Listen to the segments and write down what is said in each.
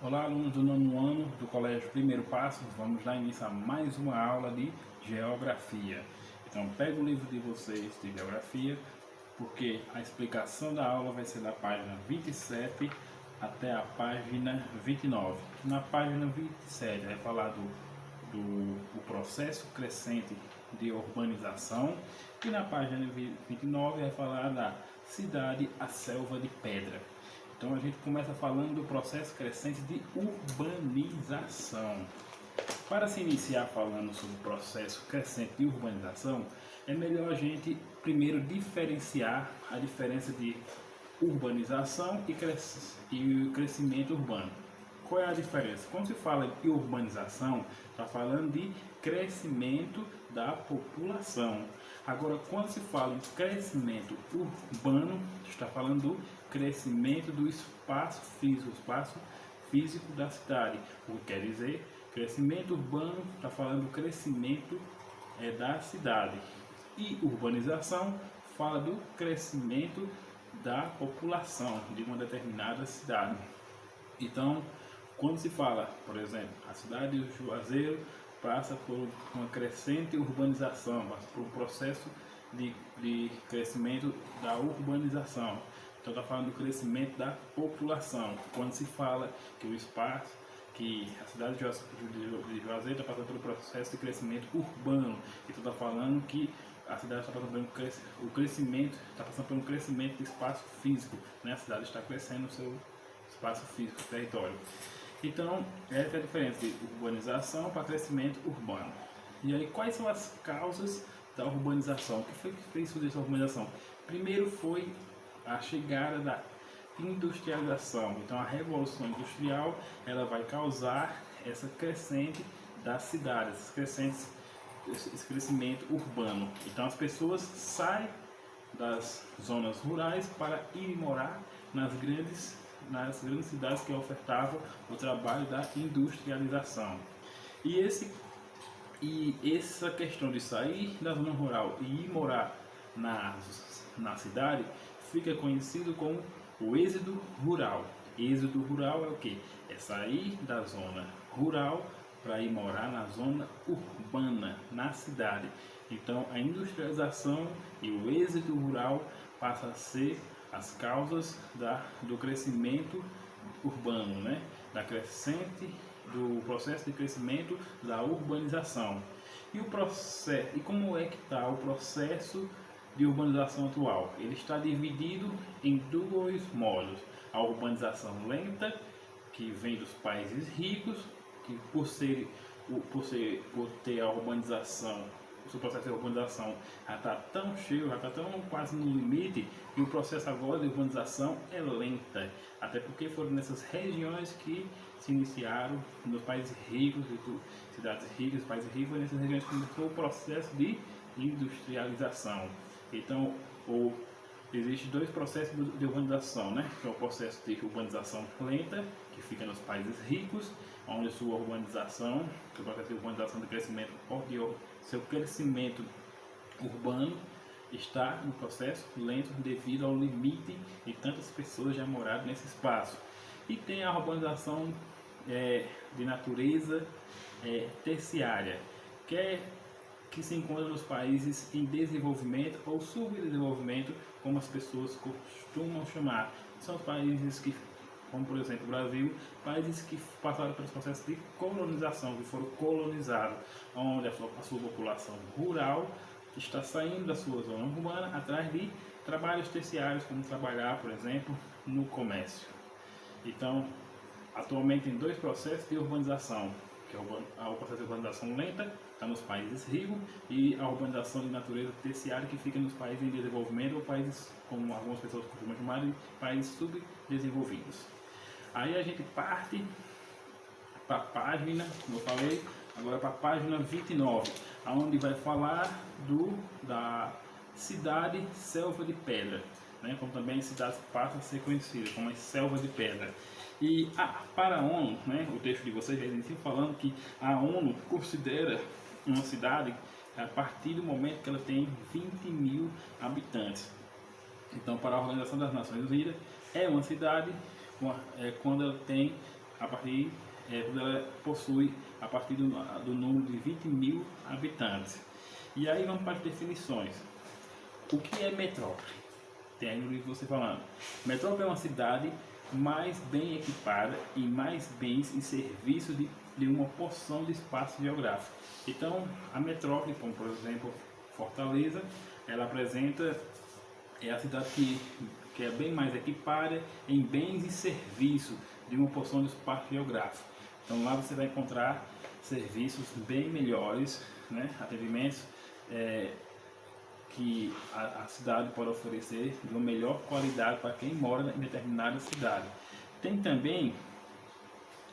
Olá, alunos do nono ano do Colégio Primeiro Passo, vamos dar início a mais uma aula de Geografia. Então, pega o livro de vocês de Geografia, porque a explicação da aula vai ser da página 27 até a página 29. Na página 27 vai falar do processo crescente de urbanização e na página 29 vai falar da cidade à selva de pedra. Então a gente começa falando do processo crescente de urbanização. Para se iniciar falando sobre o processo crescente de urbanização, é melhor a gente primeiro diferenciar a diferença de urbanização e crescimento urbano. Qual é a diferença? Quando se fala de urbanização, está falando de crescimento da população. Agora, quando se fala em crescimento urbano, está falando do crescimento do espaço físico da cidade. O que quer dizer, crescimento urbano está falando do crescimento da cidade. E urbanização fala do crescimento da população de uma determinada cidade. Então, quando se fala, por exemplo, a cidade de Juazeiro passa por uma crescente urbanização, passa por um processo de crescimento da urbanização. Então está falando do crescimento da população. Quando se fala que o espaço, que a cidade de Juazeiro está passando pelo processo de crescimento urbano, então está falando que a cidade está passando pelo crescimento, está passando por um crescimento de espaço físico, né? A cidade está crescendo o seu espaço físico, território. Então, essa é a diferença de urbanização para crescimento urbano. E aí, quais são as causas da urbanização? O que foi que fez surgir essa urbanização? Primeiro foi a chegada da industrialização. Então, a revolução industrial ela vai causar essa crescente das cidades, esse crescimento urbano. Então, as pessoas saem das zonas rurais para ir morar nas grandes cidades que ofertavam o trabalho da industrialização. E essa questão de sair da zona rural e ir morar na cidade fica conhecido como o êxodo rural. Êxodo rural é o que? É sair da zona rural para ir morar na zona urbana, na cidade. Então a industrialização e o êxodo rural passam a ser as causas do crescimento urbano, né? Do processo de crescimento da urbanização. E como é que está o processo de urbanização atual? Ele está dividido em dois modos: a urbanização lenta, que vem dos países ricos, que por ter a urbanização, o seu processo de urbanização já está tão cheio, já está tão quase no limite, que o processo agora de urbanização é lenta, até porque foram nessas regiões que se iniciaram nos países ricos, cidades ricas, países ricos, nessas regiões que começou o processo de industrialização. Então, existem dois processos de urbanização, né? Que é o processo de urbanização lenta, que fica nos países ricos, onde sua urbanização, o processo de urbanização de crescimento, seu crescimento urbano está no processo lento devido ao limite de tantas pessoas já moraram nesse espaço. E tem a urbanização de natureza terciária, que se encontra nos países em desenvolvimento ou subdesenvolvimento, como as pessoas costumam chamar. São os países que, como por exemplo o Brasil, países que passaram pelos processos de colonização, que foram colonizados, onde a sua população rural está saindo da sua zona urbana atrás de trabalhos terciários, como trabalhar, por exemplo, no comércio. Então, atualmente tem dois processos de urbanização, que é o processo de urbanização lenta, está nos países ricos, e a urbanização de natureza terciária, que fica nos países em desenvolvimento, ou países, como algumas pessoas costumam chamar, de países subdesenvolvidos. Aí a gente parte para a página, como eu falei, agora para a página 29, onde vai falar da cidade Selva de Pedra, né? Como também cidades passam a ser conhecidas como a Selva de Pedra. E para a ONU, né, o texto de vocês já inicia falando que a ONU considera uma cidade a partir do momento que ela tem 20.000 habitantes. Então, para a Organização das Nações Unidas, é uma cidade quando ela tem a partir quando ela possui a partir do número de 20 mil habitantes. E aí vamos para as definições. O que é metrópole? Tem aí no livro você falando. Metrópole é uma cidade mais bem equipada e mais bens e serviços de uma porção de espaço geográfico. Então, a metrópole, como por exemplo Fortaleza, ela apresenta a cidade que é bem mais equipada em bens e serviços de uma porção de espaço geográfico. Então lá você vai encontrar serviços bem melhores, né? Atendimentos que a cidade pode oferecer de uma melhor qualidade para quem mora em determinada cidade. Tem também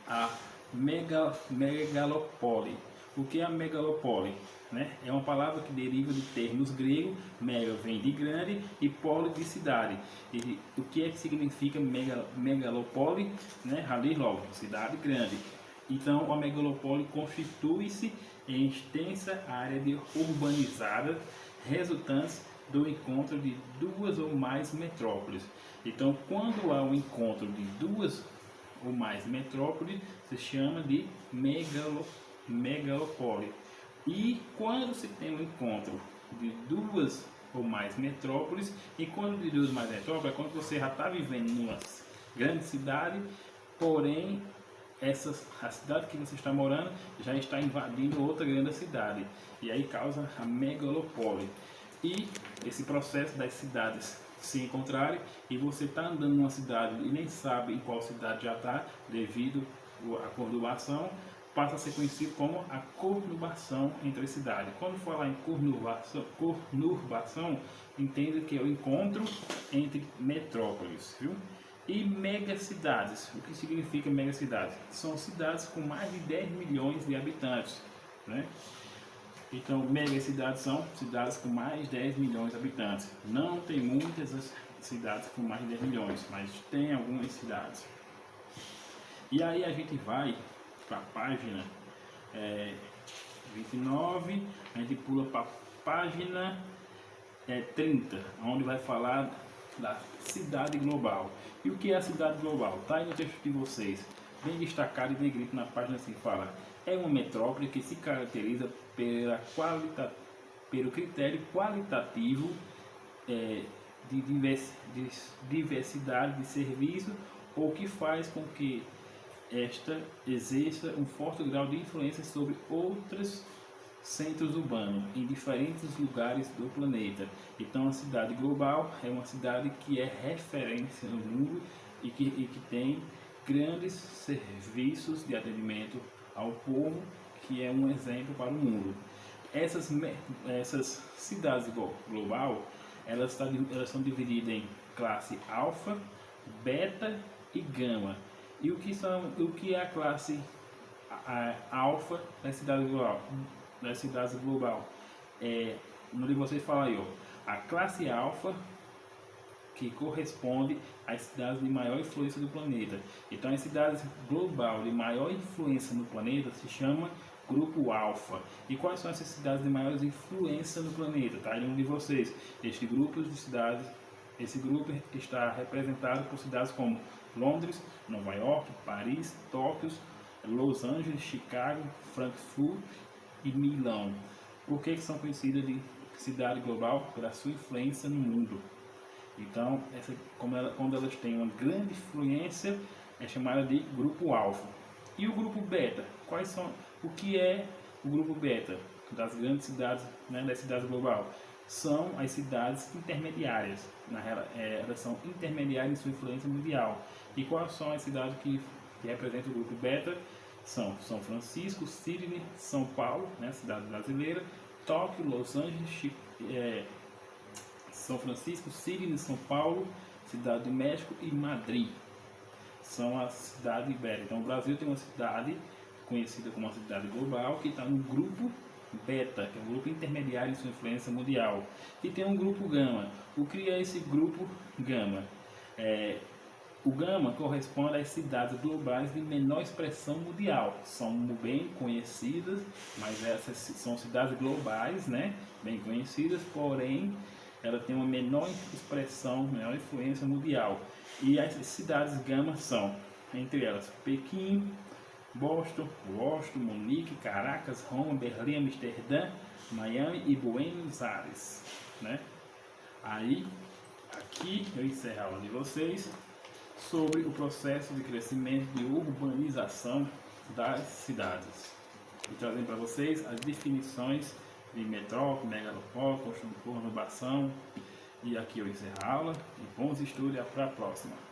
a megalópole. O que é a megalópole? Né? É uma palavra que deriva de termos grego, mega vem de grande e pole de cidade. E o que é que significa megalópole? Né? Ali logo, cidade grande. Então a megalópole constitui-se em extensa área urbanizada resultantes do encontro de duas ou mais metrópoles. Então quando há um encontro de duas ou mais metrópoles, se chama de megalópole. E quando se tem um encontro de duas ou mais metrópoles, e quando de duas ou mais metrópoles, é quando você já está vivendo numa grande cidade, porém a cidade que você está morando já está invadindo outra grande cidade, e aí causa a megalópole. E esse processo das cidades se encontrarem, e você está andando numa cidade e nem sabe em qual cidade já está, devido à conurbação, passa a ser conhecido como a conurbação entre cidades. Quando falar em conurbação, entenda que é o encontro entre metrópoles, viu? E megacidades. O que significa megacidades? São cidades com mais de 10 milhões de habitantes, né? Então, megacidades são cidades com mais de 10 milhões de habitantes. Não tem muitas cidades com mais de 10 milhões, mas tem algumas cidades. E aí a gente vai para a página 29, a gente pula para a página 30, onde vai falar da cidade global. E o que é a cidade global? Está aí no texto de vocês, bem destacado e bem grito na página assim, fala: é uma metrópole que se caracteriza pelo critério qualitativo de diversidade de serviço, ou que faz com que esta exerça um forte grau de influência sobre outros centros urbanos em diferentes lugares do planeta. Então a cidade global é uma cidade que é referência no mundo e que tem grandes serviços de atendimento ao povo, que é um exemplo para o mundo. Essas cidades global, elas são divididas em classe alfa, beta e gama. E o que é a classe alfa da cidade global? No livro vocês falam aí, ó, a classe alfa, que corresponde às cidades de maior influência do planeta. Então as cidades global de maior influência no planeta se chama grupo alfa. E quais são essas cidades de maior influência no planeta? Tá aí um de vocês. Esse grupo está representado por cidades como Londres, Nova York, Paris, Tóquio, Los Angeles, Chicago, Frankfurt e Milão. Por que são conhecidas de cidade global? Pela sua influência no mundo. Então, quando elas têm uma grande influência, é chamada de grupo alfa. E o grupo beta? O que é o grupo beta das grandes cidades, né, das cidades global? São as cidades intermediárias. Elas são intermediárias em sua influência mundial. E quais são as cidades que representam o grupo beta? São São Francisco, Sydney, São Paulo, né, cidade brasileira, Tóquio, Los Angeles, São Francisco, Sydney, São Paulo, Cidade do México e Madrid. São as cidades beta. Então o Brasil tem uma cidade conhecida como uma cidade global, que está no grupo beta, que é um grupo intermediário em sua influência mundial. E tem um grupo gama. O que é esse grupo gama? O gama corresponde às cidades globais de menor expressão mundial. São bem conhecidas, mas essas são cidades globais, né? Bem conhecidas, porém ela tem uma menor expressão, menor influência mundial. E as cidades gama são entre elas Pequim, Boston, Washington, Munique, Caracas, Roma, Berlim, Amsterdã, Miami e Buenos Aires, né? Aí, aqui eu encerro a aula de vocês sobre o processo de crescimento de urbanização das cidades e trazendo para vocês as definições de metrópole, megalopólise, conurbação. E aqui eu encerro a aula e bons estudos e para a próxima.